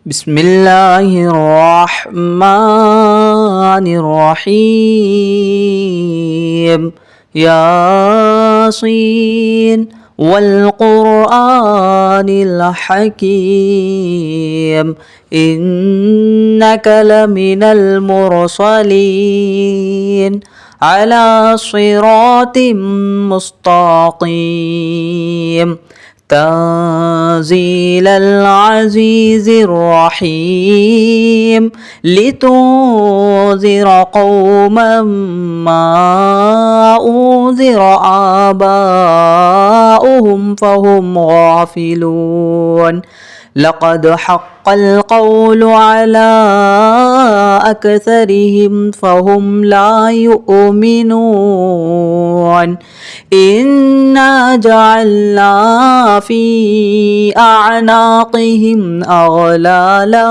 بسم الله الرحمن الرحيم. ياسين والقرآن الحكيم إنك لمن المرسلين على صراط مستقيم تنزيل العزيز الرحيم لتنذر قوما ما أنذر آباؤهم فهم غافلون. لقد حق القول على أكثرهم فهم لا يؤمنون. إنا جعلنا في أعناقهم أغلالا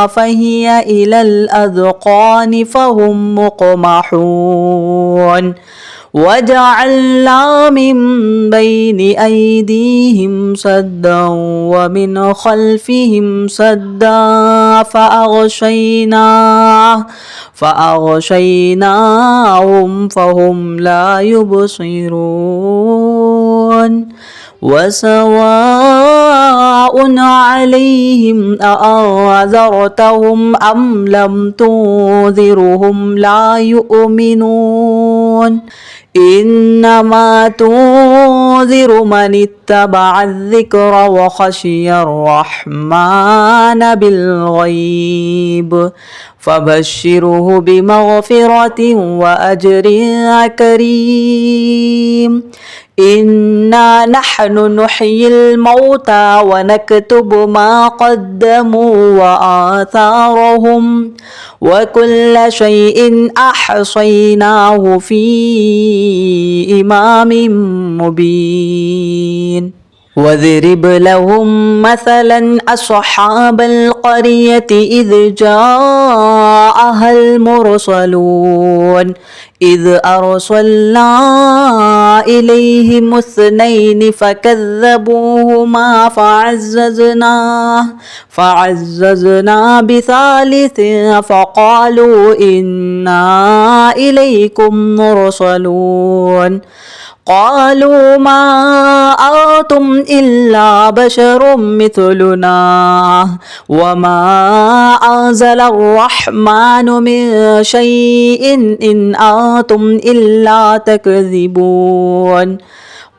فهي إلى الأذقان فهم مقمحون. وجعلنا من بين أيديهم سدا ومن خلفهم سدا فأغشيناهم فهم لا يبصرون. وسواء عليهم أأنذرتهم أم لم تنذرهم لا يؤمنون. إنما تنذر من اتبع الذكر وخشي الرحمن بالغيب فبشره بمغفرة وأجر كريم. إنا نحن نحيي الموتى ونكتب ما قدموا وآثارهم وكل شيء أحصيناه في إمام مبين. واضرب لهم مثلا أصحاب القرية إذ جاءها المرسلون إذ أرسلنا إليهم اثنين فكذبوهما فعززنا بثالث فقالوا إنا إليكم مرسلون. قالوا ما أنتم إلا بشر مثلنا وما أنزل الرحمن من شيء إن أنتم إلا تكذبون.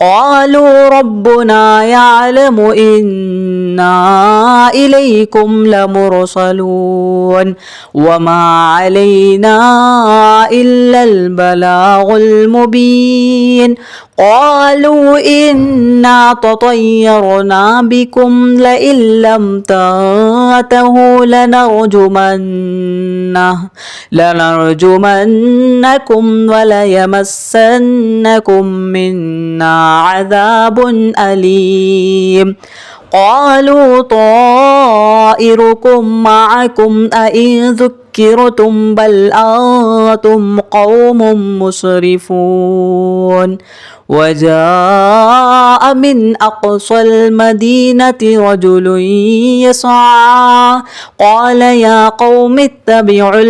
قالوا ربنا يعلم إنا إليكم لمرسلون وما علينا إلا البلاغ المبين. قالوا إنا تطيرنا بكم لئن لم تنتهوا لنرجمنكم وليمسنكم منا عذاب أليم. قالوا طائركم معكم أئن ذكرتم بل أنتم قوم مسرفون. وجاء من أقصى المدينة رجل يسعى قال يا قوم اتبعوا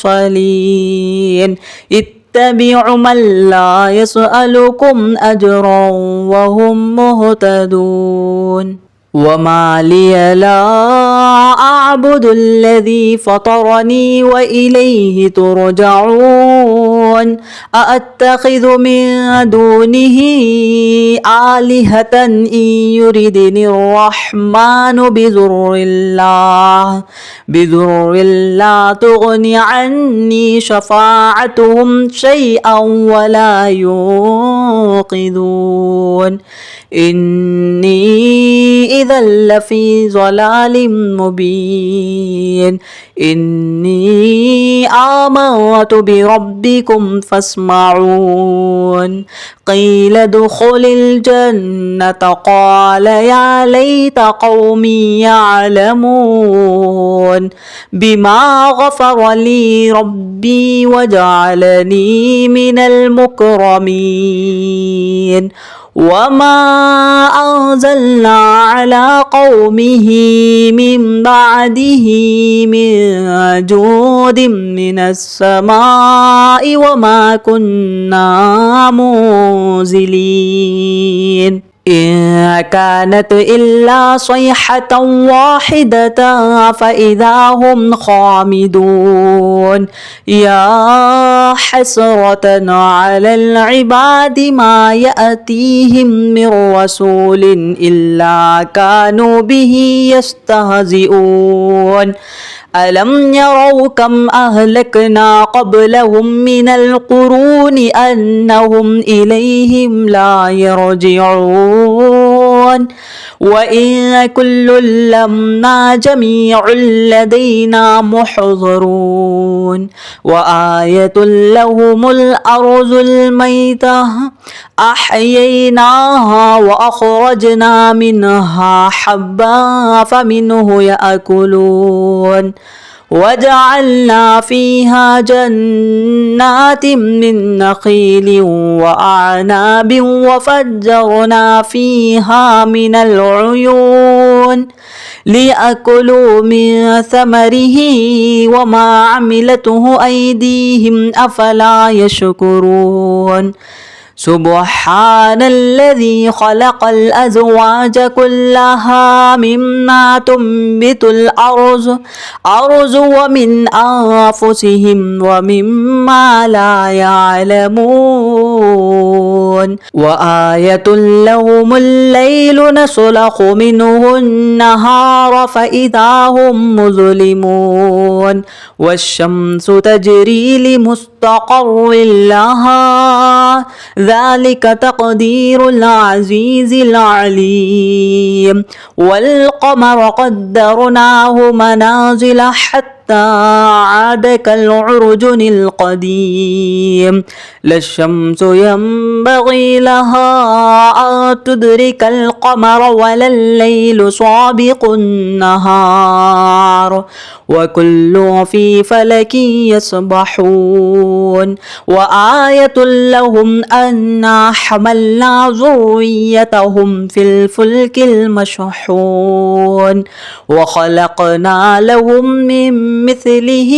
المرسلين اتبعوا من لا يسألكم أجرا وهم مهتدون. وما لي لا أعبد الذي فطرني وإليه ترجعون. أأتخذ من دونه آلهة إن يردني الرحمن بضر لا تغني عني شفاعتهم شيئا ولا ينقذون. إني إذا لفي ضلال مبين. إني آمنت بربكم فاسمعون. قيل ادخل الجنة قال يا ليت قومي يعلمون بما غفر لي ربي وجعلني من المكرمين. وما أنزلنا على قومه من بعده من جود من السماء وما كنا منزلين إن كانت إلا صيحة واحدة فإذا هم خامدون يا حسرة على العباد ما يأتيهم من رسول إلا كانوا به يستهزئون ألم يروا كم أهلكنا قبلهم من القرون أنهم إليهم لا يرجعون وإن كل لما جميع لدينا محضرون وآية لهم الأرض الميتة أحييناها وأخرجنا منها حبا فمنه يأكلون وجعلنا فيها جنات من نخيل وأعناب وفجرنا فيها من العيون ليأكلوا من ثمره وما عملته أيديهم أفلا يشكرون سبحان الذي خلق الأزواج كلها مما تنبت الأرض ومن أنفسهم ومما لا يعلمون وآية لهم الليل نسلخ منه النهار فإذا هم مظلمون والشمس تجري لمستقر لها ذلك تقدير العزيز العليم والقمر قدرناه منازل حتى عاد كالعرجن القديم لا الشمس ينبغي لها أن تدرك القمر ولا الليل سابق النهار وكل في فلك يسبحون وآية لهم أنا حملنا ذريتهم في الفلك المشحون وخلقنا لهم من مثله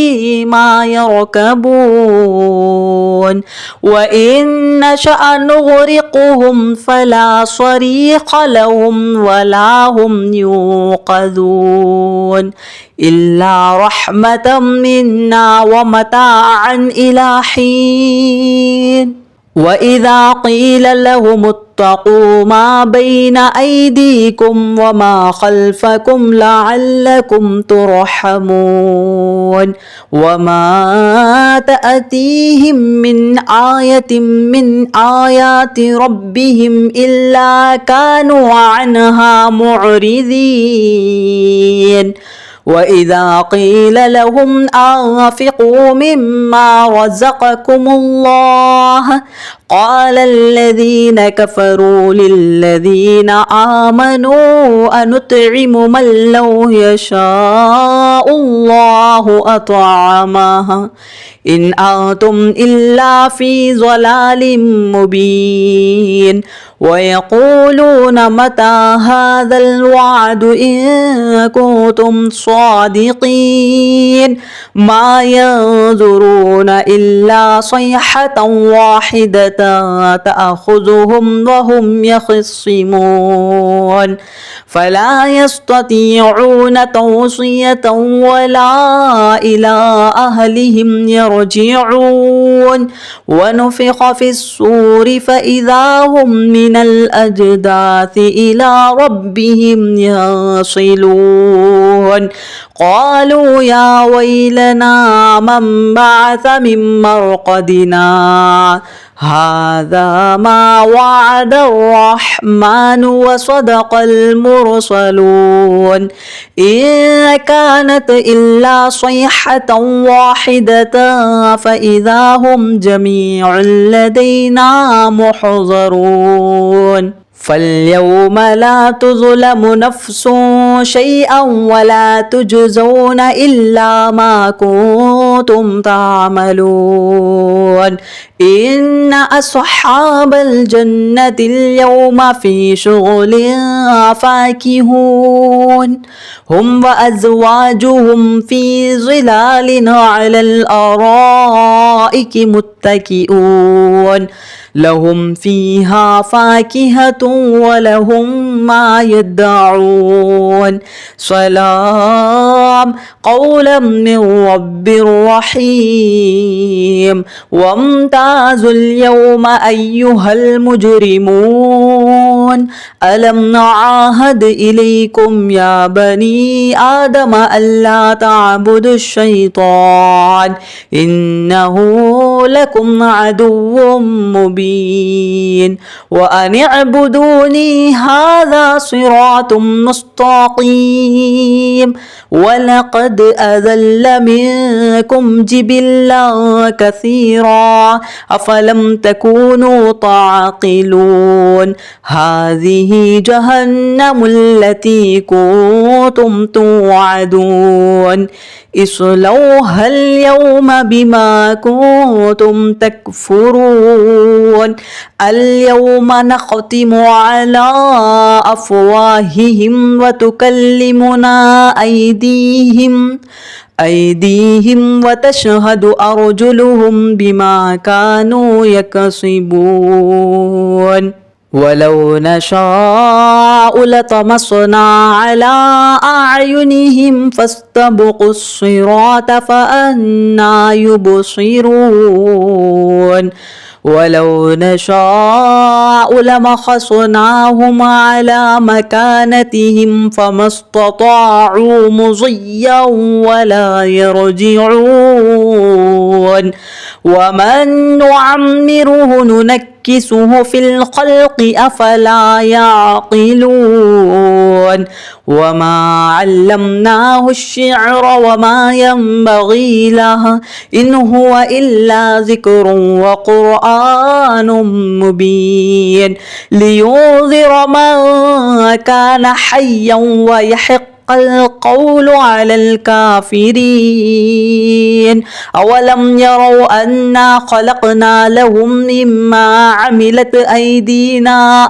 ما يركبون وإن نشأ نغرقهم فلا صريخ لهم ولا هم يوقظون إلا رحمة منا ومتاعا إلى حين وإذا قيل لهم اتقوا ما بين أيديكم وما خلفكم لعلكم ترحمون وما تأتيهم من آية من آيات ربهم إلا كانوا عنها معرضين وإذا قيل لهم أنفقوا مما رزقكم الله قال الذين كفروا للذين آمنوا أنطعم من لو يشاء الله أطعمه إن أنتم إلا في ضلال مبين ويقولون متى هذا الوعد إن كنتم صادقين ما ينظرون إلا صيحة واحدة تأخذهم وهم يخصمون فلا يستطيعون توصية ولا إلى أهلهم يرجعون ونفخ في الصور فإذا هم من الأجداث إلى ربهم يصلون قالوا يا ويلنا من بعث من مرقدنا هذا ما وعد الرحمن وصدق المرسلون إن كانت إلا صيحة واحدة فإذا هم جميع لدينا محضرون فاليوم لا تظلم نفس شيئا ولا تجزون إلا ما كنتم تعملون إن أصحاب الجنة اليوم في شغل فاكهون هم وأزواجهم في ظلال على الأرائك متكئون لهم فيها فاكهة ولهم ما يدعون سلام قولا من رب رحيم وامتازوا اليوم أيها المجرمون ألم نعاهد إليكم يا بني آدم ألا تعبدوا الشيطان إنه لكم عدو مبين وأن اعبدوني هذا صراط مستقيم ولقد أذل منكم جبلا كثيرا أفلم تكونوا تعقلون هذه جهنم التي كنتم توعدون اصلوها اليوم بما كنتم تكفرون اليوم نختم على أفواههم وتكلمنا أيديهم وتشهد أرجلهم بما كانوا يكسبون ولو نشاء لطمسنا على أعينهم فاستبقوا الصراط فأنى يبصرون ولو نشاء لمسخناهم على مكانتهم فما استطاعوا مضيا ولا يرجعون ومن نعمره ننكسه في الخلق أفلا يعقلون وما علمناه الشعر وما ينبغي له إن هو إلا ذكر وقرآن مبين لينذر من كان حيا ويحق القول على الكافرين أولم يروا أنا خلقنا لهم مما عملت أيدينا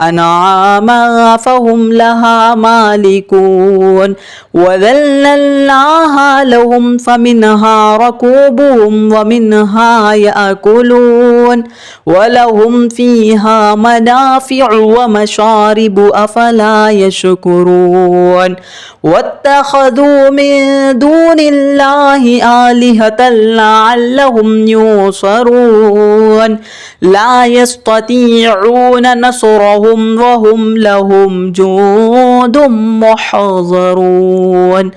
أنعاما فهم لها مالكون وذللناها لهم فمنها ركوبهم ومنها يأكلون ولهم فيها منافع ومشارب أفلا يشكرون واتخذوا من دون الله آلهة لعلهم ينصرون لا يستطيعون نصرهم وهم لهم جند محضرون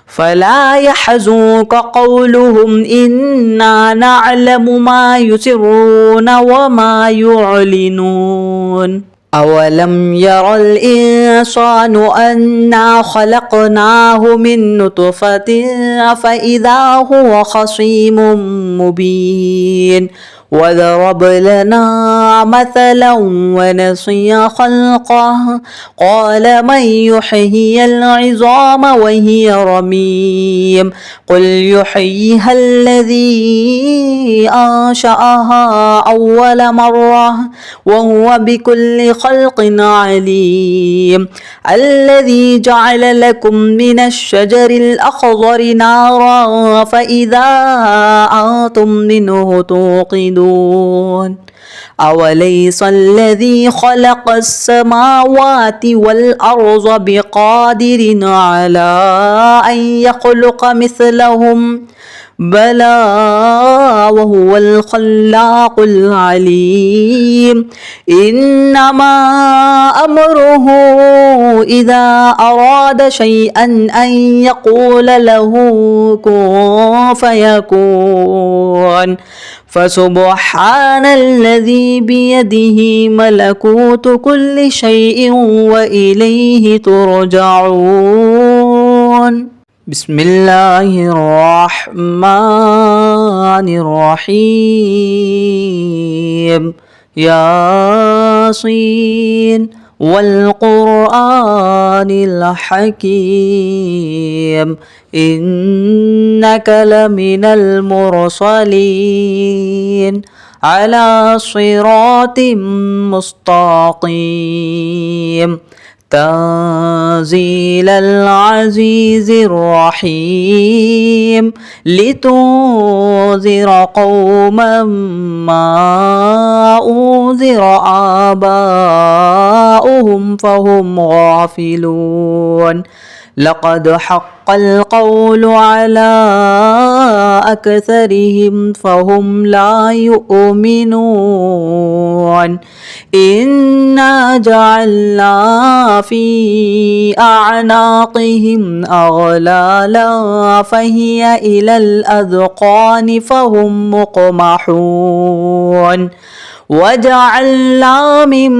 فلا يحزنك قولهم إنا نعلم ما يسرون وما يعلنون أولم ير الإنسان أنا خلقناه من نطفة فإذا هو خصيم مبين وضرب لنا مثلا ونسي خلقه قال من يحيي العظام وهي رميم قل يحييها الذي أنشأها أول مرة وهو بكل خلق عليم الذي جعل لكم من الشجر الأخضر نارا فإذا أنتم منه توقدون أوليس الذي خلق السماوات والأرض بقادر على أن يخلق مثلهم بلى وهو الخلاق العليم إنما أمره إذا أراد شيئا أن يقول له كن فيكون فسبحان الذي بيده ملكوت كل شيء وإليه ترجعون بسم الله الرحمن الرحيم ياسين والقرآن الحكيم إنك لمن المرسلين على صراط مستقيم تنزيل العزيز الرحيم لتنذر قوما ما أنذر آباؤهم فهم غافلون لقد حق القول على أكثرهم فهم لا يؤمنون إنا جعلنا في أعناقهم أغلالا فهي إلى الأذقان فهم مقمحون وجعلنا من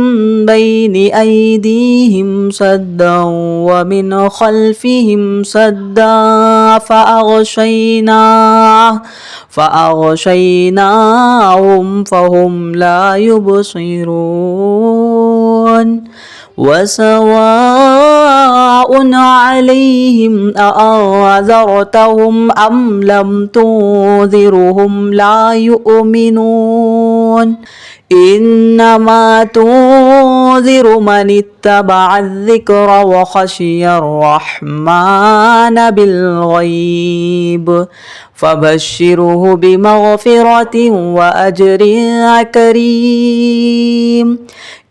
بين أيديهم سدا ومن خلفهم سدا فأغشيناهم فهم لا يبصرون وسواء عليهم أأنذرتهم أم لم تنذرهم لا يؤمنون إنما تنذر من اتبع الذكر وخشي الرحمن بالغيب فبشره بمغفرة وأجر كريم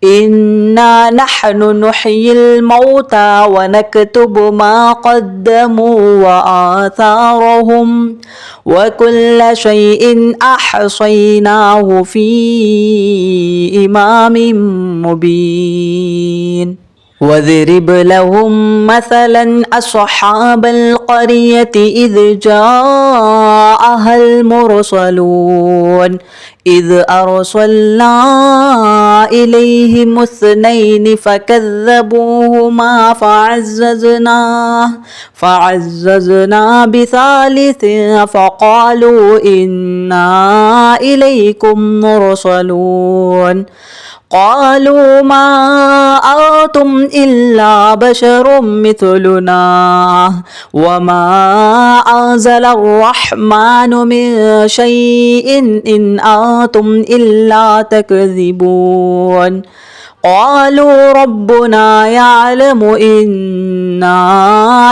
إنا نحن نحيي الموتى ونكتب ما قدموا وآثارهم وكل شيء أحصيناه في إمام مبين واضرب لهم مثلا أصحاب القرية إذ جاءها المرسلون إذ أرسلنا إليهم اثنين فكذبوهما فعززنا بثالث فقالوا إنا إليكم مرسلون قالوا ما أنتم إلا بشر مثلنا وما أنزل الرحمن من شيء إن أنتم إلا تكذبون قالوا ربنا يعلم إنا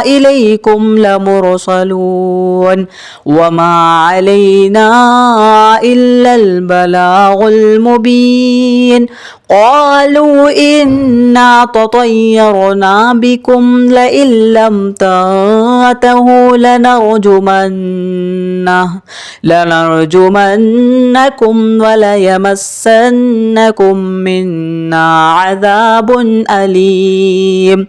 إليكم لمرسلون وما علينا إلا البلاغ المبين قالوا إنا تطيرنا بكم لئن لم تنتهوا لنرجمنكم وليمسنكم منا عذاب أليم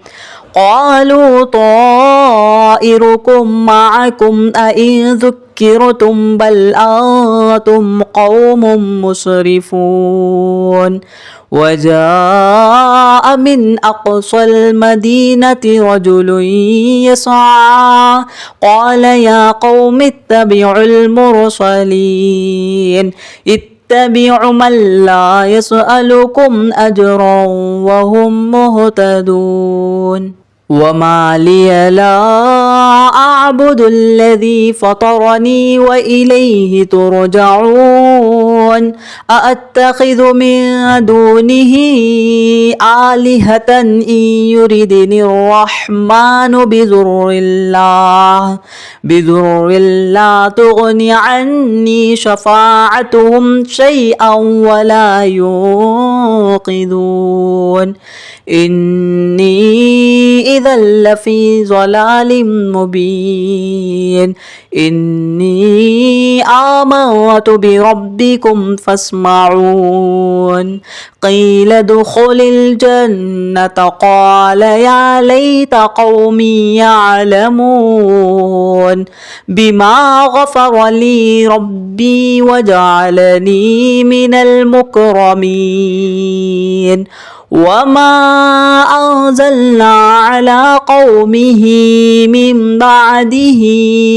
قالوا طائركم معكم أئن ذكرتم بل أنتم قوم مسرفون وجاء من أقصى المدينة رجل يسعى قال يا قوم اتبعوا المرسلين اتبعوا من لا يسألكم أجرا وهم مهتدون وما لي لا أعبد الذي فطرني وإليه ترجعون أأتخذ من دونه آلهة إن يردني الرحمن بضر لا تغني عني شفاعتهم شيئا ولا ينقذون إني إذا لفي ضلال مبين إني آمنت بربكم فاسمعون قيل ادخل الجنة قال يا ليت قومي يعلمون بما غفر لي ربي وجعلني من المكرمين وما أنزلنا على قومه من بعده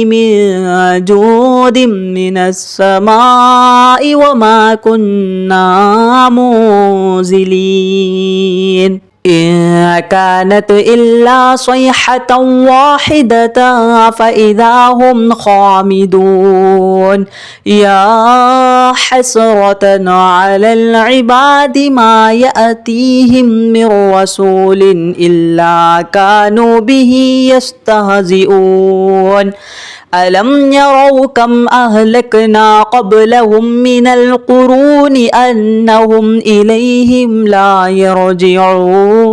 من جود من السماء وما كنا منزلين إن كانت إلا صيحة واحدة فإذا هم خامدون يا حسرة على العباد ما يأتيهم من رسول إلا كانوا به يستهزئون ألم يروا كم أهلكنا قبلهم من القرون أنهم إليهم لا يرجعون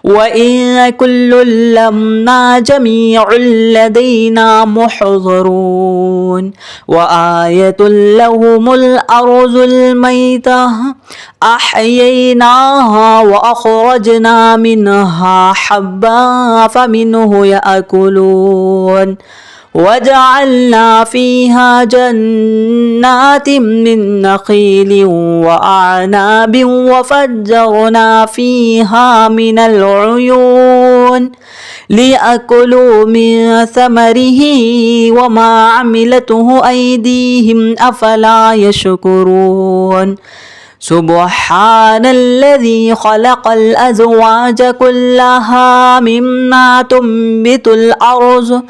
وإن كل لما جميع لدينا محضرون وآية لهم الأرض الميتة أحييناها وأخرجنا منها حبا فمنه يأكلون وجعلنا فيها جنات من نخيل وأعناب وفجرنا فيها من العيون ليأكلوا من ثمره وما عملته أيديهم أفلا يشكرون سبحان الذي خلق الأزواج كلها مما تنبت الأرض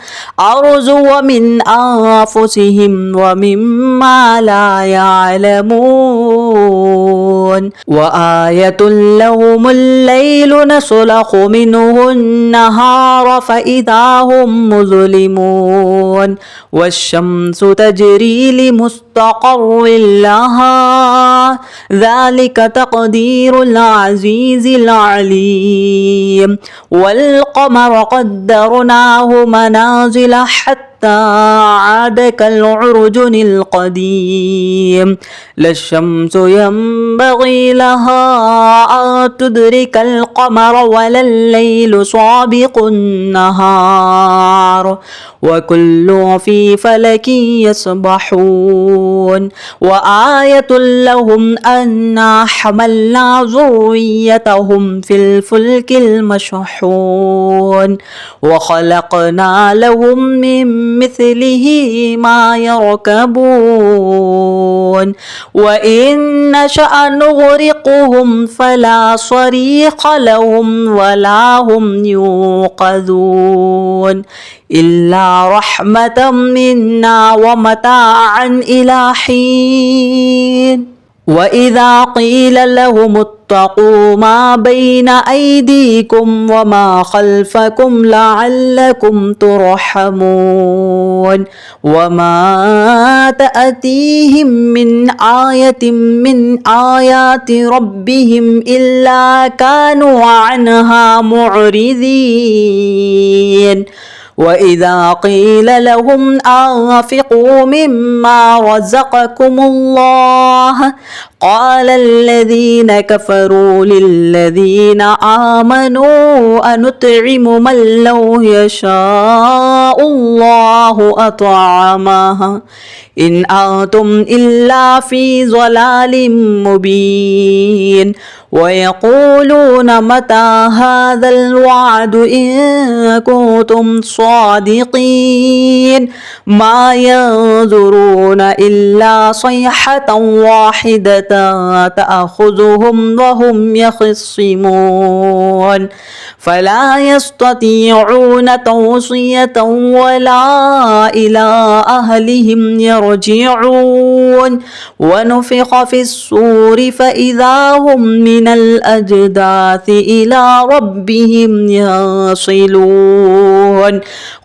ومن أنفسهم ومما لا يعلمون وآية لهم الليل نسلخ منه النهار فإذا هم مظلمون والشمس تجري لمستقر لها ذلك تقدير العزيز العليم والقمر قدرناه منازل حتى عاد كالعرجن القديم لا الشمس ينبغي لها أن تدرك القمر ولا الليل سابق النهار وكل في فلك يسبحون وآية لهم أنا حملنا ذريتهم في الفلك المشحون وخلقنا لهم من مثله ما يركبون وإن نشأ نغرقهم فلا صريخ لهم ولا هم يوقظون إلا رحمة منا ومتاعا إلى حين وإذا قيل لهم اتقوا ما بين أيديكم وما خلفكم لعلكم ترحمون وما تأتيهم من آية من آيات ربهم إلا كانوا عنها معرضين وإذا قيل لهم أنفقوا مما رزقكم الله قال الذين كفروا للذين آمنوا أنطعم من لو يشاء الله أطعمه إن أنتم إلا في ضلال مبين ويقولون متى هذا الوعد إن كنتم صادقين ما ينظرون إلا صيحة واحدة تأخذهم وهم يخصمون فلا يستطيعون توصية ولا إلى أهلهم يرجعون ونفخ في الصور فإذا هم من الأجداث إلى ربهم يصلون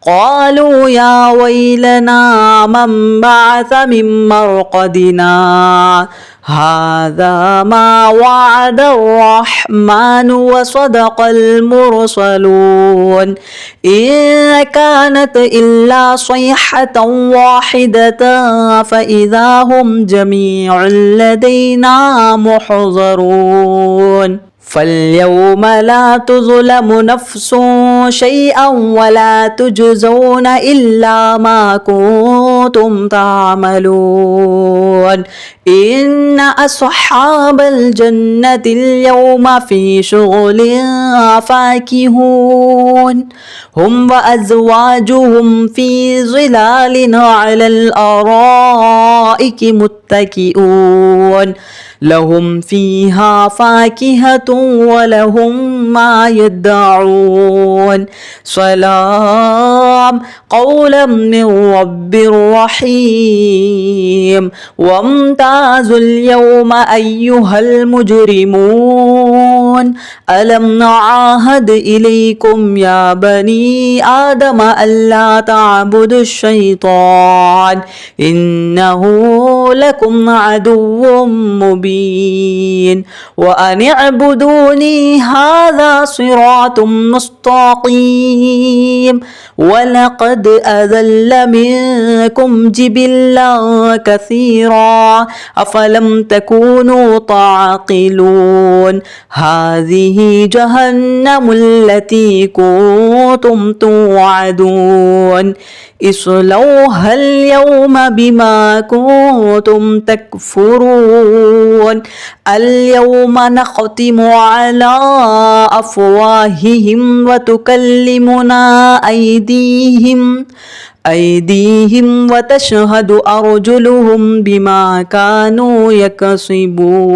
قالوا يا ويلنا من بعث من مرقدنا هذا ما وعد الرحمن وصدق المرسلون إن كانت إلا صيحة واحدة فإذا هم جميع لدينا محضرون فاليوم لا تظلم نفس شيئا ولا تجزون إلا ما كنتم تعملون إن أصحاب الجنة اليوم في شغل فاكهون هم وأزواجهم في ظلال على الأرائك متكئون لهم فيها فاكهة ولهم ما يدعون سلام قولا من رب رحيم وامتازوا اليوم أيها المجرمون ألم نعاهد إليكم يا بني آدم ألا تعبدوا الشيطان إنه لكم عدو مبين وأن اعبدوني هذا صراط مستقيم ولقد أذل منكم جبلا كثيرا أفلم تكونوا تعقلون هذه جهنم التي كنتم توعدون اصلوها اليوم بما كنتم تكفرون اليوم نختم على أفواههم وتكلمنا أيديهم وتشهد أرجلهم بما كانوا يكسبون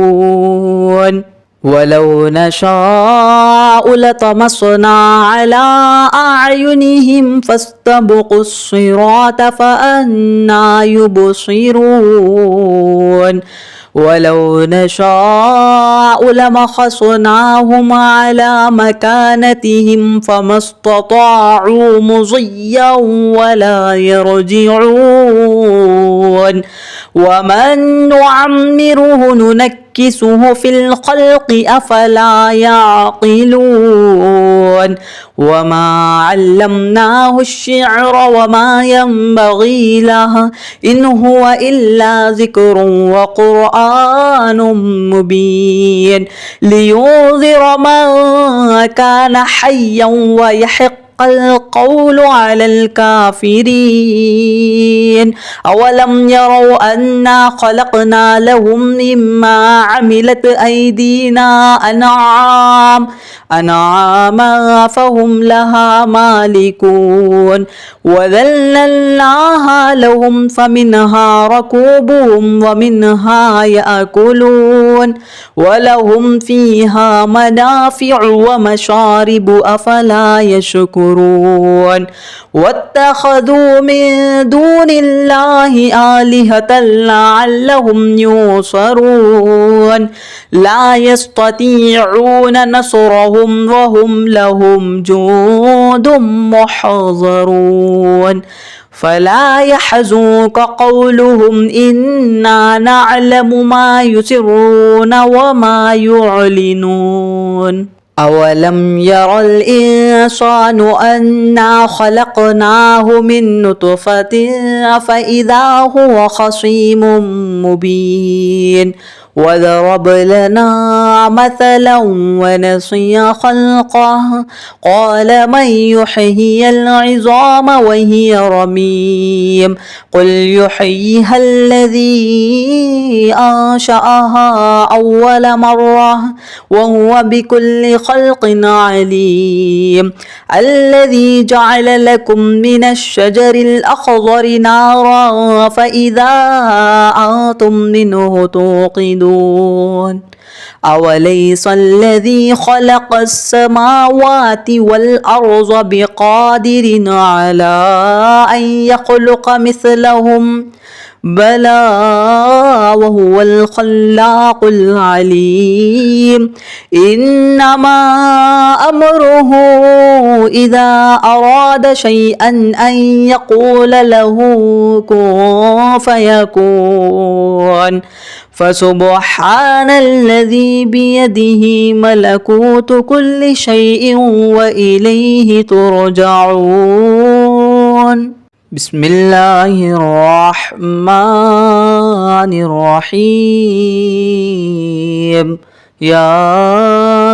ولو نشاء لطمسنا على أعينهم فاستبقوا الصراط فأنى يبصرون ولو نشاء لمسخناهم على مكانتهم فما استطاعوا مضيا ولا يرجعون ومن نعمره ننكسه في الخلق أفلا يعقلون وما علمناه الشعر وما ينبغي له إن هو إلا ذكر وقرآن مبين لينذر من كان حيا ويحق القول على الكافرين أولم يروا أنا خلقنا لهم مما عملت أيدينا أنعاما فهم لها مالكون وذللناها لهم فمنها ركوبهم ومنها يأكلون ولهم فيها منافع ومشارب أفلا يشكرون واتخذوا من دون الله آلهة لعلهم ينصرون لا يستطيعون نصرهم وهم لهم جند محضرون فلا يحزنك قولهم إنا نعلم ما يسرون وما يعلنون أولم ير الإنسان أنا خلقناه من نطفة فإذا هو خصيم مبين وضرب لنا مثلا ونسي خلقه قال من يحيي العظام وهي رميم قل يحييها الذي أنشأها أول مرة وهو بكل خلق عليم الذي جعل لكم من الشجر الأخضر نارا فإذا أنتم منه توقدون أوليس الذي خلق السماوات والأرض بقادر على أن يخلق مثلهم بلى وهو الخلاق العليم إنما أمره إذا أراد شيئا أن يقول له كن فيكون فسبحان الذي بيده ملكوت كل شيء وإليه ترجعون بسم الله الرحمن الرحيم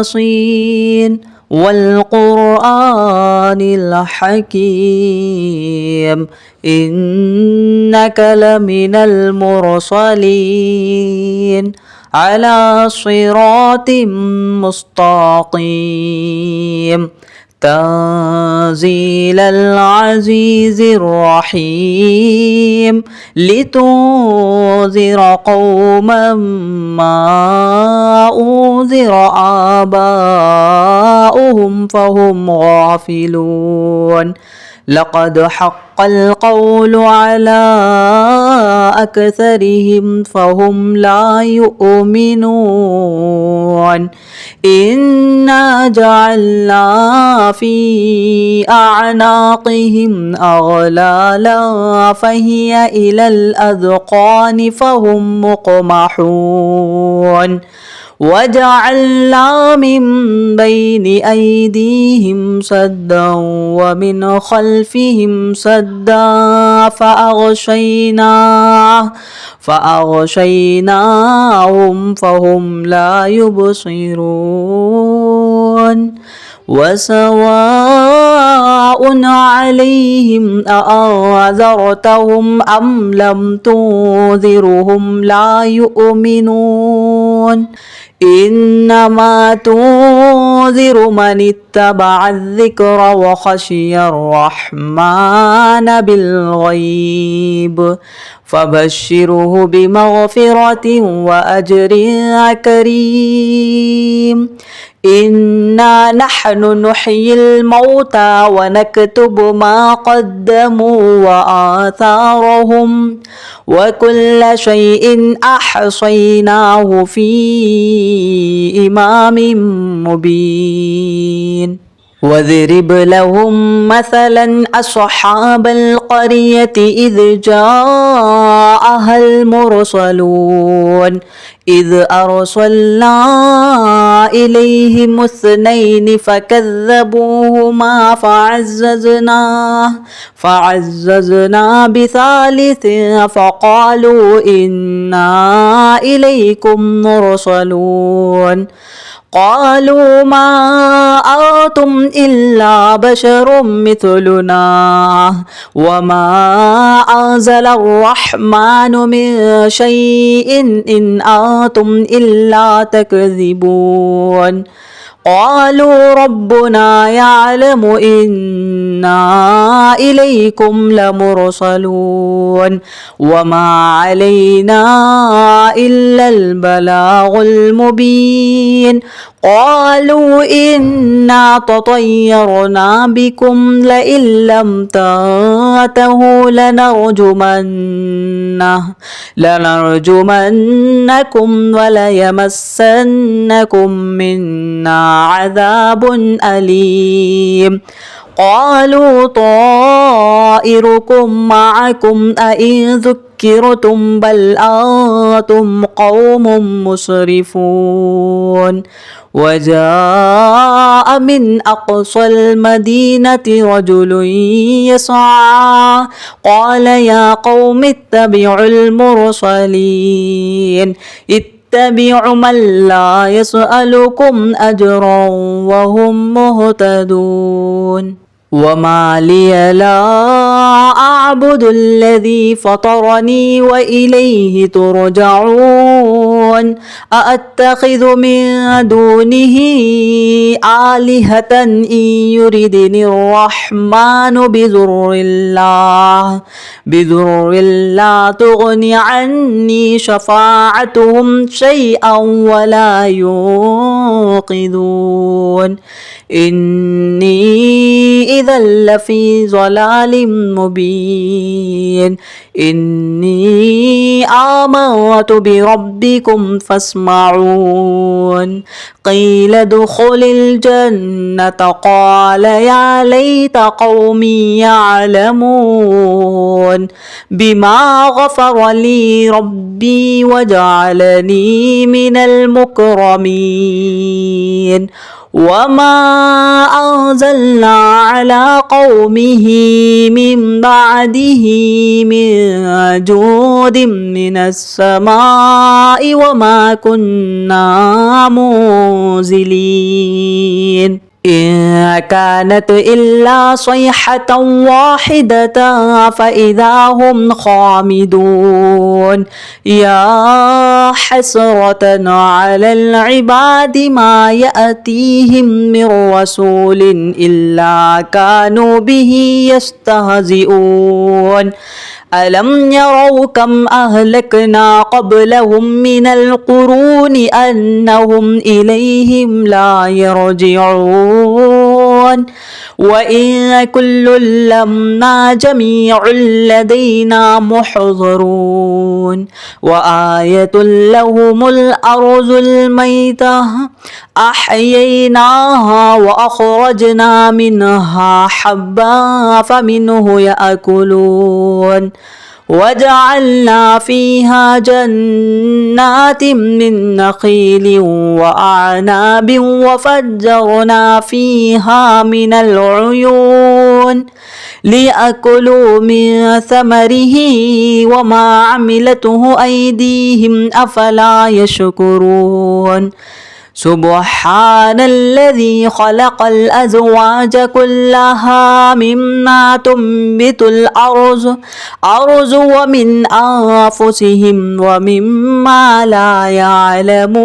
ياسين والقرآن الحكيم إنك لمن المرسلين على صراط مستقيم تنزيل العزيز الرحيم لتنذر قوما ما أنذر آباؤهم فهم غافلون لقد حق القول على أكثرهم فهم لا يؤمنون إنا جعلنا في أعناقهم أغلالا فهي إلى الأذقان فهم مقمحون وجعلنا من بين أيديهم سدا ومن خلفهم سدا فأغشيناهم فهم لا يبصرون وسواء عليهم أأنذرتهم أم لم تنذرهم لا يؤمنون إنما تنذر من اتبع الذكر وخشي الرحمن بالغيب فبشره بمغفرة وأجر كريم إنا نحن نحيي الموتى ونكتب ما قدموا وآثارهم وكل شيء أحصيناه في إمام مبين واضرب لهم مثلا أصحاب القرية إذ جاءها المرسلون إذ أرسلنا إليهم اثنين فكذبوهما فعززنا بثالث فقالوا إنا إليكم مرسلون قالوا ما أنتم إلا بشر مثلنا وما أنزل الرحمن من شيء إن أنتم إلا تكذبون قالوا ربنا يعلم إنا إليكم لمرسلون وما علينا إلا البلاغ المبين قالوا إنا تطيرنا بكم لئن لم تنتهوا لنرجمنكم وليمسنكم منا عذاب أليم قالوا طائركم معكم أئن ذكرتم بل أنتم قوم مسرفون وجاء من أقصى المدينة رجل يسعى قال يا قوم اتبعوا المرسلين اتبعوا من لا يسألكم أجرا وهم مهتدون وما لي لا أعبد الذي فطرني وإليه ترجعون أأتخذ من دونه آلهة إن يردني الرحمن بضر لا تغني عني شفاعتهم شيئا ولا ينقذون إني إذا لفي ضلال مبين إني آمنت بربكم فاسمعون قيل ادخل الجنة قال يا ليت قومي يعلمون بما غفر لي ربي وجعلني من المكرمين وما أنزلنا على قومه من بعده من جود من السماء وما كنا منزلين إن كانت إلا صيحة واحدة فإذا هم خامدون يا حسرة على العباد ما يأتيهم من رسول إلا كانوا به يستهزئون ألم يروا كم أهلكنا قبلهم من القرون أنهم إليهم لا يرجعون وإن كل لما جميع لدينا محضرون وآية لهم الأرض الميتة أحييناها وأخرجنا منها حبا فمنه يأكلون وجعلنا فيها جنات من نخيل وأعناب وفجرنا فيها من العيون ليأكلوا من ثمره وما عملته أيديهم أفلا يشكرون سبحان الذي خلق الأزواج كلها مما تنبت الأرض ومن أنفسهم ومما لا يعلمون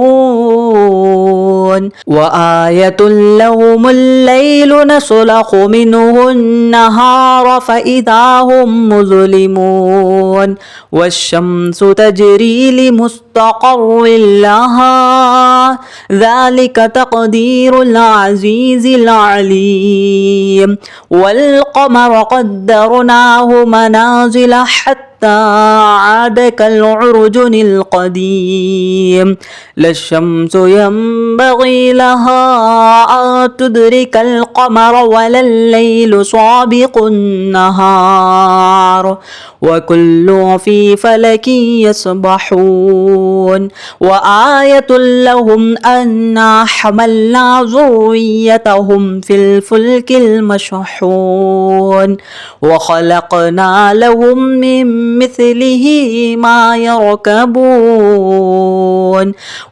وآية لهم الليل نسلخ منه النهار فإذا هم مظلمون والشمس تجري لمستقر لها ذلك تقدير العزيز العليم والقمر قدرناه منازل حتى عاد كالعرجن القديم لا الشمس ينبغي لها أن تدرك القمر ولا الليل سابق النهار وكل في فلك يسبحون وآية لهم أنا حملنا ذريتهم في الفلك المشحون وخلقنا لهم من مثله ما يركبون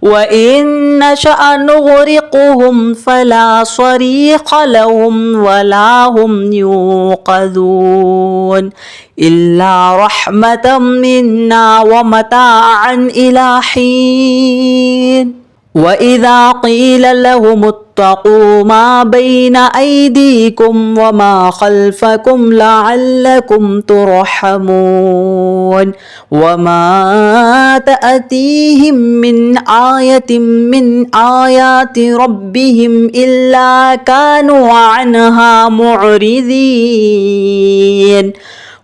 وإن نشأ نغرقهم فلا صريخ لهم ولا هم يوقظون إلا رحمة منا ومتاعا إلى حين وإذا قيل لهم اتقوا ما بين أيديكم وما خلفكم لعلكم ترحمون وما تأتيهم من آية من آيات ربهم إلا كانوا عنها معرضين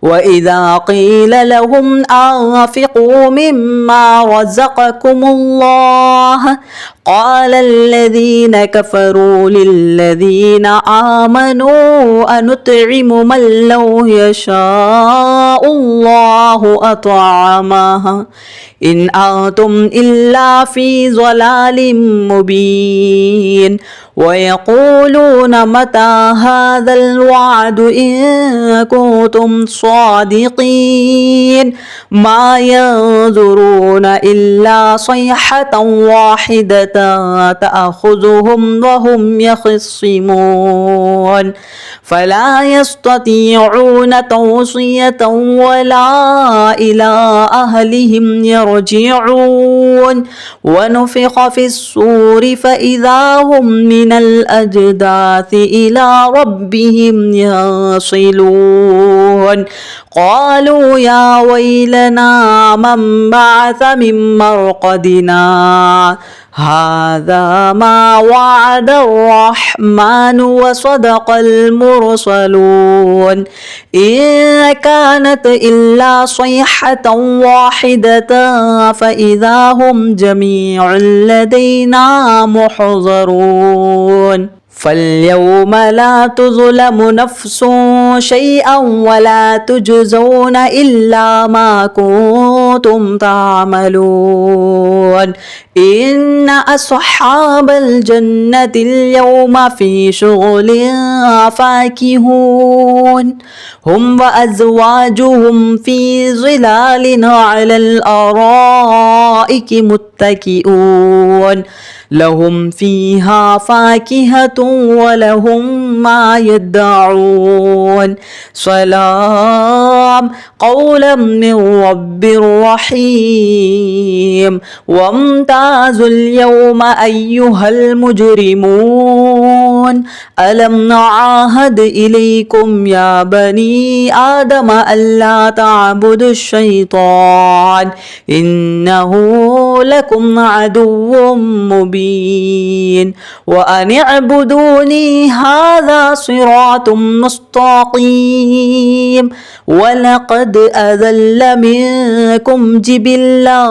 وإذا قيل لهم أنفقوا مما رزقكم الله قال الذين كفروا للذين آمنوا أنطعم من لو يشاء الله أطعمه إن أنتم إلا في ضلال مبين ويقولون متى هذا الوعد إن كنتم صادقين ما ينظرون إلا صيحة واحدة تأخذهم وهم يخصمون فلا يستطيعون توصية ولا إلى أهلهم يرجعون ونفخ في الصور فإذا هم من الأجداث إلى ربهم يصلون قالوا يا ويلنا من بعث من مرقدنا هذا ما وعد الرحمن وصدق المرسلون إن كانت إلا صيحة واحدة فإذا هم جميع لدينا محضرون فاليوم لا تظلم نفس شيئا ولا تجزون إلا ما كنتم تعملون إن أصحاب الجنة اليوم في شغل فاكهون هم وأزواجهم في ظلال على الأرائك متكئون لهم فيها فاكهة ولهم ما يدعون سلام قولا من رب رحيم وامتازوا اليوم أيها المجرمون ألم نعاهد إليكم يا بني آدم ألا تعبدوا الشيطان إنه لكم عدو مبين وأن اعبدوني هذا صراط مستقيم ولقد أذل منكم جبلا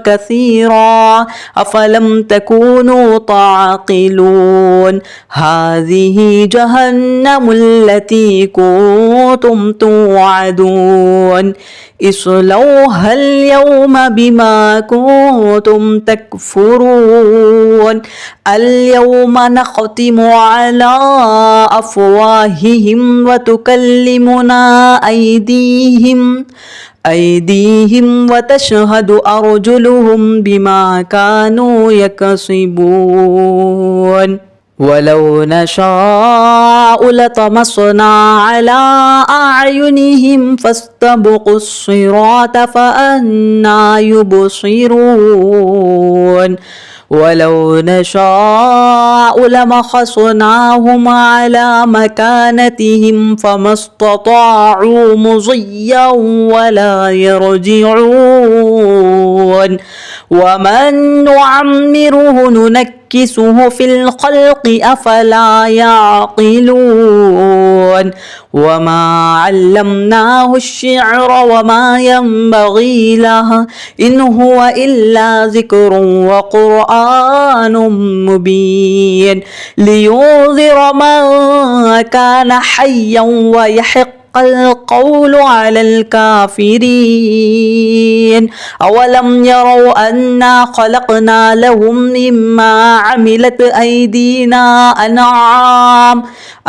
كثيرا أفلم تكونوا تعقلون هذه جهنم التي كنتم توعدون اصلوها اليوم بما كنتم تكفرون اليوم نختم على أفواههم وتكلمنا أيديهم وتشهد أرجلهم بما كانوا يكسبون ولو نشاء لطمسنا على أعينهم فاستبقوا الصراط فأنى يبصرون ولو نشاء لمسخناهم على مكانتهم فما استطاعوا مضيا ولا يرجعون ومن نعمره ننكسه في الخلق أفلا يعقلون وما علمناه الشعر وما ينبغي له إن هو إلا ذكر وقرآن مبين لينذر من كان حيا ويحق القول على الكافرين أولم يروا أنا خلقنا لهم مما عملت أيدينا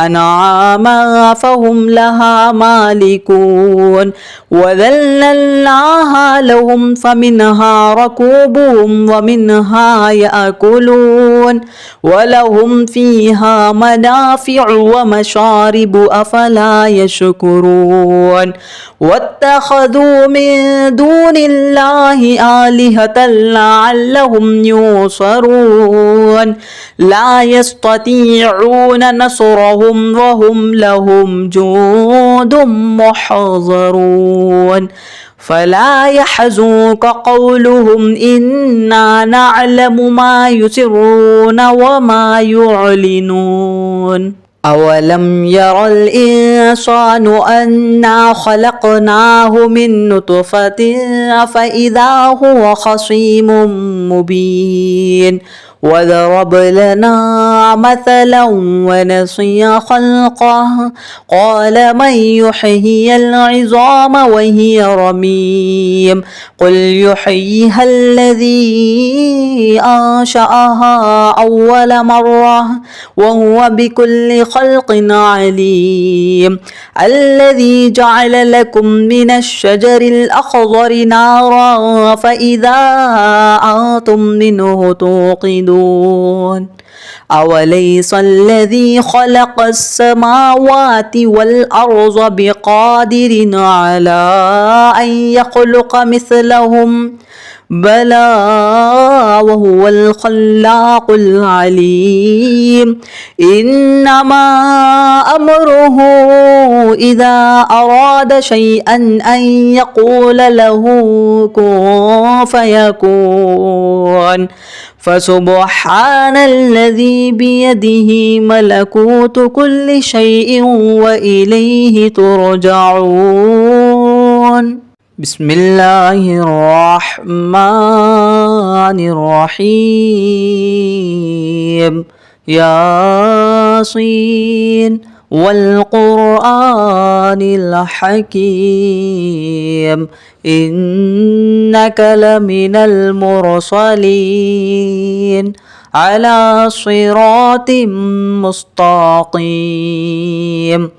أنعاما فهم لها مالكون وذللناها لهم فمنها ركوبهم ومنها يأكلون ولهم فيها منافع ومشارب أفلا يشكرون واتخذوا من دون الله آلهة لعلهم ينصرون لا يستطيعون نصرهم وهم لهم جند محضرون فلا يحزنك قولهم إنا نعلم ما يسرون وما يعلنون أولم ير الإنسان أنا خلقناه من نطفة فإذا هو خصيم مبين وضرب لنا مثلا ونسي خلقه قال من يحيي العظام وهي رميم قل يحييها الذي أنشأها أول مرة وهو بكل خلق عليم الذي جعل لكم من الشجر الأخضر نارا فإذا أنتم منه توقدون أوليس الذي خلق السماوات والأرض بقادر على أن يخلق مثلهم بلى وهو الخلاق العليم إنما أمره إذا أراد شيئا أن يقول له كن فيكون فسبحان الذي بيده ملكوت كل شيء وإليه ترجعون بسم الله الرحمن الرحيم ياسين والقرآن الحكيم إنك لمن المرسلين على صراط مستقيم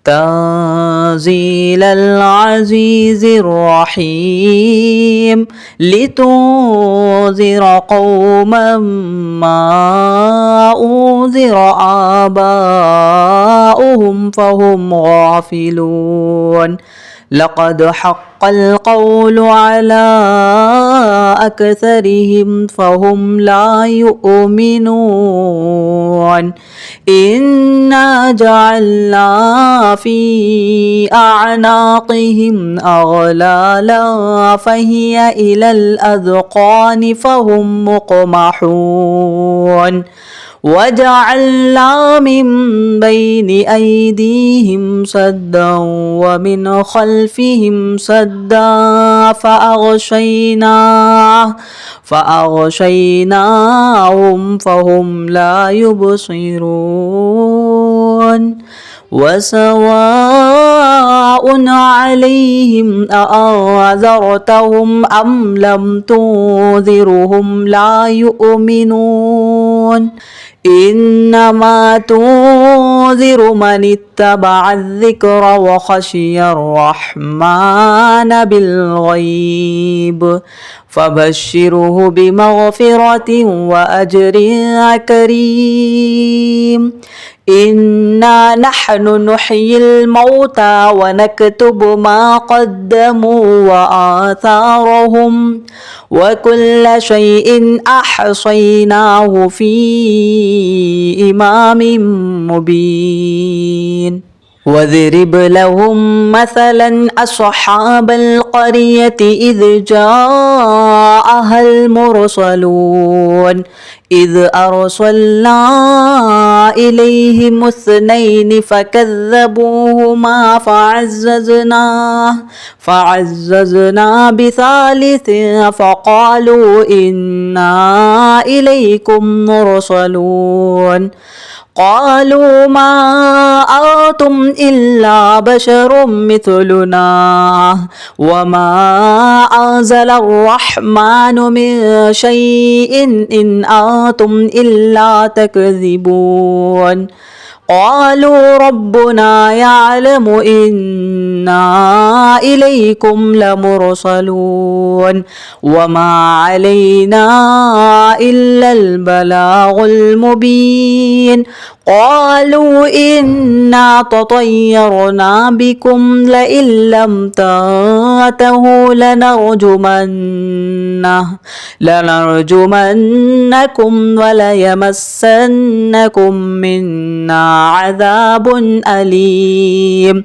تنزيل العزيز الرحيم لتنذر قوما ما أنذر آباؤهم فهم غافلون لقد حق القول على أكثرهم فهم لا يؤمنون إنا جعلنا في أعناقهم أغلالا فهي إلى الأذقان فهم مقمحون وجعلنا من بين أيديهم سدا ومن خلفهم سدا فأغشيناهم فهم لا يبصرون وسواء عليهم أأنذرتهم أم لم تنذرهم لا يؤمنون إنما تنذر من اتبع الذكر وخشي الرحمن بالغيب فبشره بمغفرة وأجر كريم إنا نحن نحيي الموتى ونكتب ما قدموا وآثارهم وكل شيء أحصيناه في إمام مبين واضرب لهم مثلا أصحاب القرية إذ جاءها المرسلون إذ أرسلنا إليهم اثنين فكذبوهما فعززنا بثالث فقالوا إنا إليكم مرسلون قالوا ما أنتم إلا بشر مثلنا وما أنزل الرحمن من شيء إن أنتم إلا تكذبون قالوا ربنا يعلم إنا إليكم لمرسلون وما علينا إلا البلاغ المبين قالوا إنا تطيرنا بكم لئن لم تنتهوا لنرجمنكم وليمسنكم منا عذاب أليم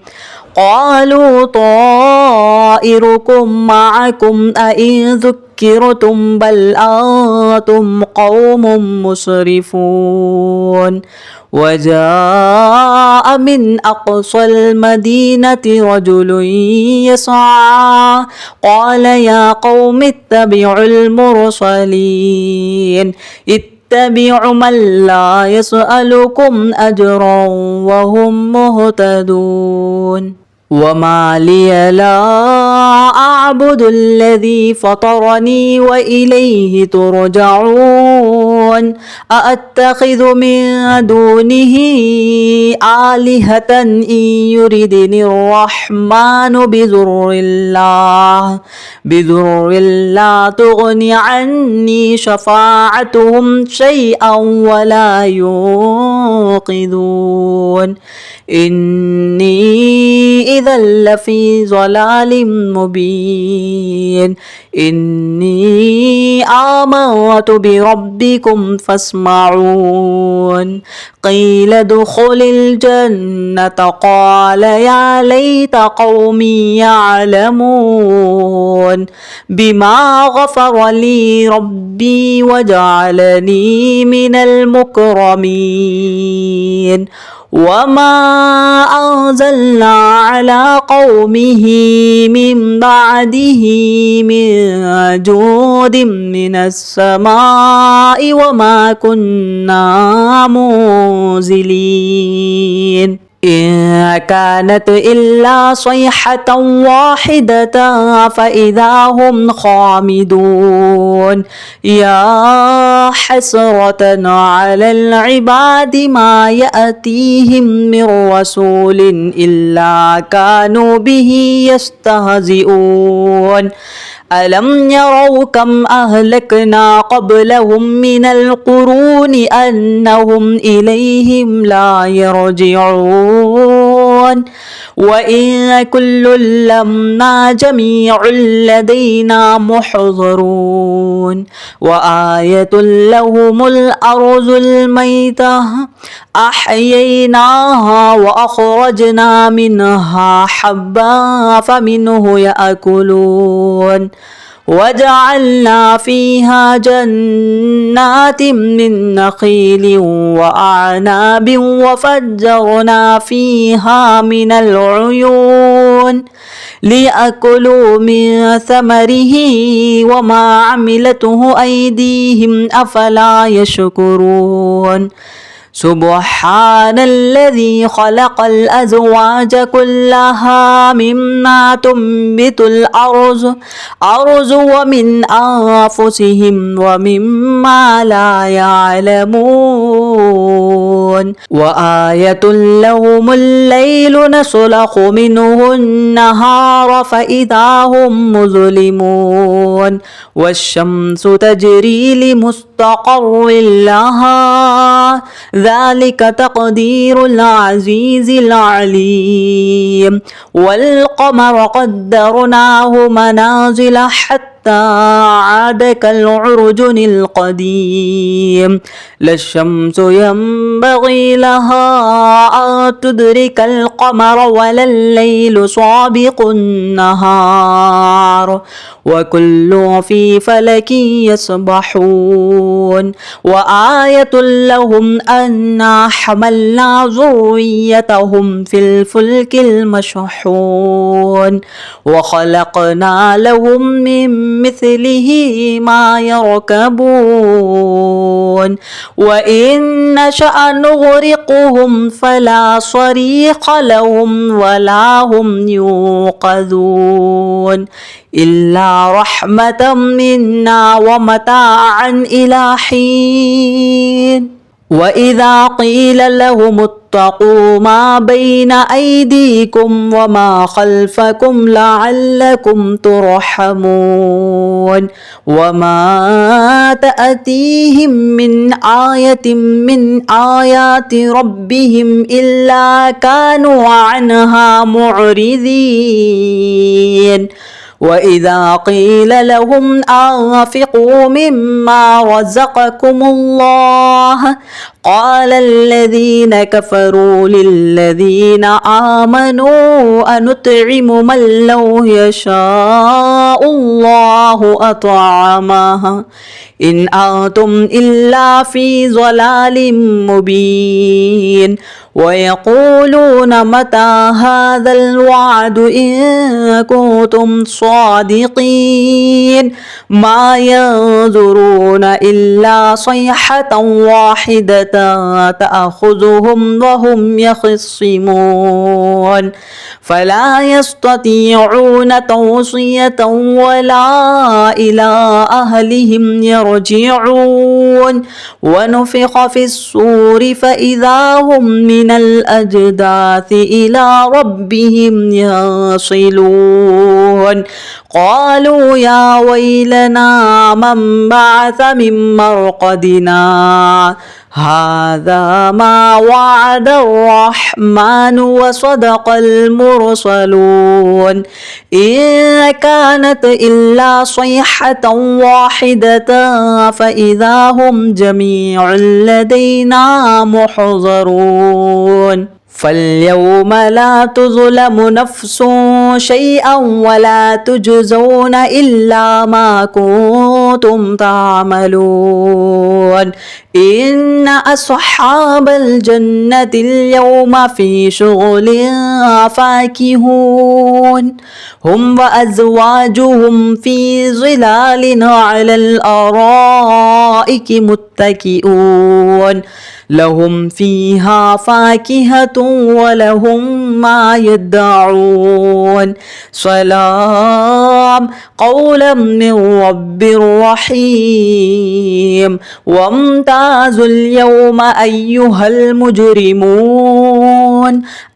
قالوا طائركم معكم أئن ذكرتم بل أنتم قوم مسرفون وجاء من أقصى المدينة رجل يسعى قال يا قوم اتبعوا المرسلين اتبعوا من لا يسألكم أجرا وهم مهتدون وما لي لا أعبد الذي فطرني وإليه ترجعون أأتخذ من دونه آلهة إن يردني الرحمن بضر لا تغني عني شفاعتهم شيئا ولا ينقذون إني إذا لفي ضلال مبين إني آمنت بربكم فاسمعون قيل ادخل الجنة قال يا ليت قومي يعلمون بما غفر لي ربي وجعلني من المكرمين وما أنزلنا على قومه من بعده من جود من السماء وما كنا منزلين إن كانت إلا صيحة واحدة فإذا هم خامدون يا حسرة على العباد ما يأتيهم من رسول إلا كانوا به يستهزئون ألم يروا كم أهلكنا قبلهم من القرون أنهم إليهم لا يرجعون وإن كل لما جميع لدينا محضرون وآية لهم الأرض الميتة أحييناها وأخرجنا منها حبا فمنه يأكلون وجعلنا فيها جنات من نخيل وأعناب وفجرنا فيها من العيون ليأكلوا من ثمره وما عملته أيديهم أفلا يشكرون سبحان الذي خلق الأزواج كلها مما تنبت الأرض ومن أنفسهم ومما لا يعلمون وآية لهم الليل نسلخ منه النهار فإذا هم مظلمون والشمس تجري لمستقر لها ذلك تقدير العزيز العليم والقمر قدرناه منازل حتى عاد كالعرجن القديم لا الشمس ينبغي لها أن تدرك القمر ولا الليل سابق النهار وكل في فلك يسبحون وآية لهم أنا حملنا ذريتهم في الفلك المشحون وخلقنا لهم من مثله ما يركبون وإن نشأ نغرقهم فلا صريخ لهم ولا هم يوقظون إلا رحمة منا ومتاعا إلى حين وإذا قيل لهم اتقوا ما بين أيديكم وما خلفكم لعلكم ترحمون وما تأتيهم من آية من آيات ربهم إلا كانوا عنها معرضين وإذا قيل لهم أنفقوا مما رزقكم الله قال الذين كفروا للذين آمنوا أنطعم من لو يشاء الله أطعمه إن أنتم إلا في ضلال مبين ويقولون متى هذا الوعد إن كنتم صادقين ما ينظرون إلا صيحة واحدة تأخذهم وهم يخصمون فلا يستطيعون توصية ولا إلى أهلهم يرجعون ونفخ في الصور فإذا هم من الأجداث إلى ربهم يصلون قالوا يا ويلنا من بعث من مرقدنا هذا ما وعد الرحمن وصدق المرسلون إن كانت إلا صيحة واحدة فإذا هم جميع لدينا محضرون فاليوم لا تظلم نفس شيئا ولا تجزون إلا ما كنتم تعملون إن أصحاب الجنة اليوم في شغل فاكهون هم وأزواجهم في ظلال على الأرائك متكئون لهم فيها فاكهة ولهم ما يدعون سلام قولا من رب رحيم وامتازوا اليوم أيها المجرمون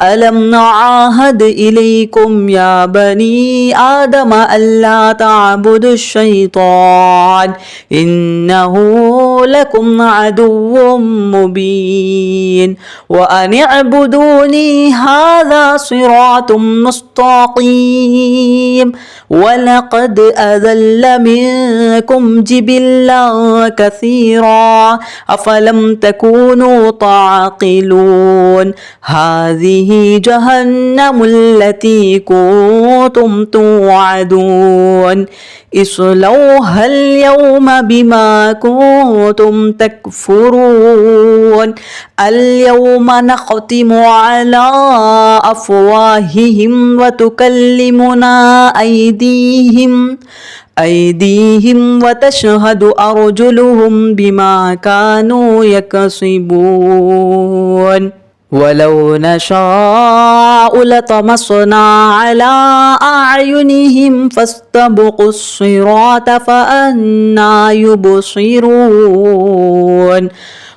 ألم نعاهد إليكم يا بني آدم ألا تعبدوا الشيطان إنه لكم عدو مبين وأن اعبدوني هذا صراط مستقيم ولقد أذل منكم جبلا كثيرا أفلم تكونوا تعقلون هذه جهنم التي كنتم توعدون اصلوها اليوم بما كنتم تكفرون اليوم نختم على أفواههم وتكلمنا أيديهم وتشهد أرجلهم بما كانوا يكسبون ولو نشاء لطمسنا على أعينهم فاستبقوا الصراط فأنى يبصرون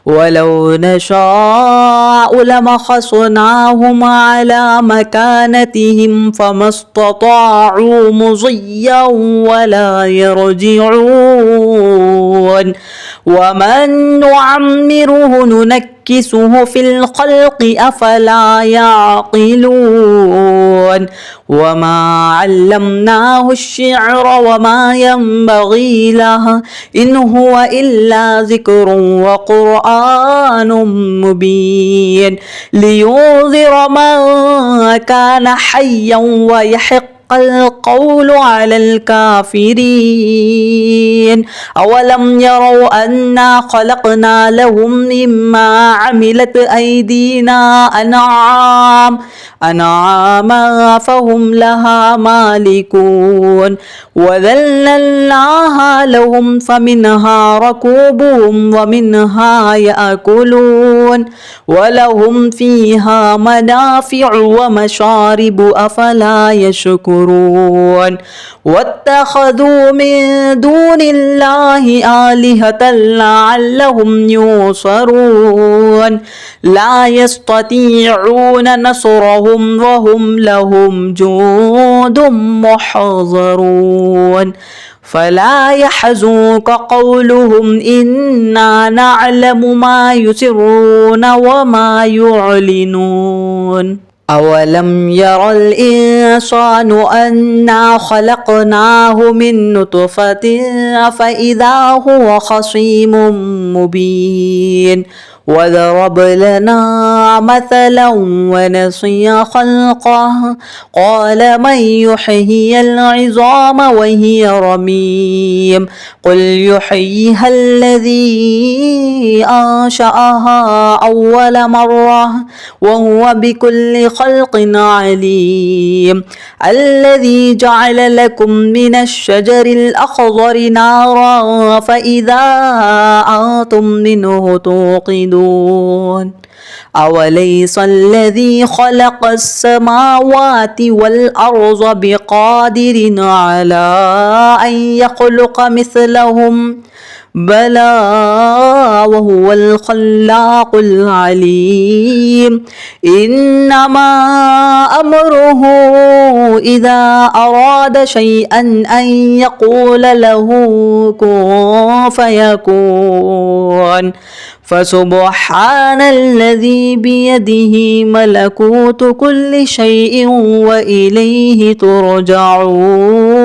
ولو نشاء لمسخناهم على مكانتهم فما استطاعوا مضيا ولا يرجعون ومن نعمره ننكسه في الخلق أفلا يعقلون وما علمناه الشعر وما ينبغي له إن هو إلا ذكر وقرآن مبين لينذر من كان حيا ويحق القول على الكافرين أولم يروا أنا خلقنا لهم مما عملت أيدينا أنعاما فهم لها مالكون وذللناها لهم فمنها ركوبهم ومنها يأكلون ولهم فيها منافع ومشارب أفلا يشكرون واتخذوا من دون الله آلهة لعلهم ينصرون لا يستطيعون نصرهم وهم لهم جند محضرون فلا يحزنك قولهم إنا نعلم ما يسرون وما يعلنون أولم ير الإنسان أنا خلقناه من نطفة فإذا هو خصيم مبين وضرب لنا مثلا ونسي خلقه قال من يحيي العظام وهي رميم قل يحييها الذي أنشأها أول مرة وهو بكل خلق عليم الذي جعل لكم من الشجر الأخضر نارا فإذا أنتم منه توقدون أوليس الذي خلق السماوات والأرض بقادر على أن يخلق مثلهم بلى وهو الخلاق العليم إنما أمره إذا أراد شيئا أن يقول له كن فيكون فسبحان الذي بيده ملكوت كل شيء وإليه ترجعون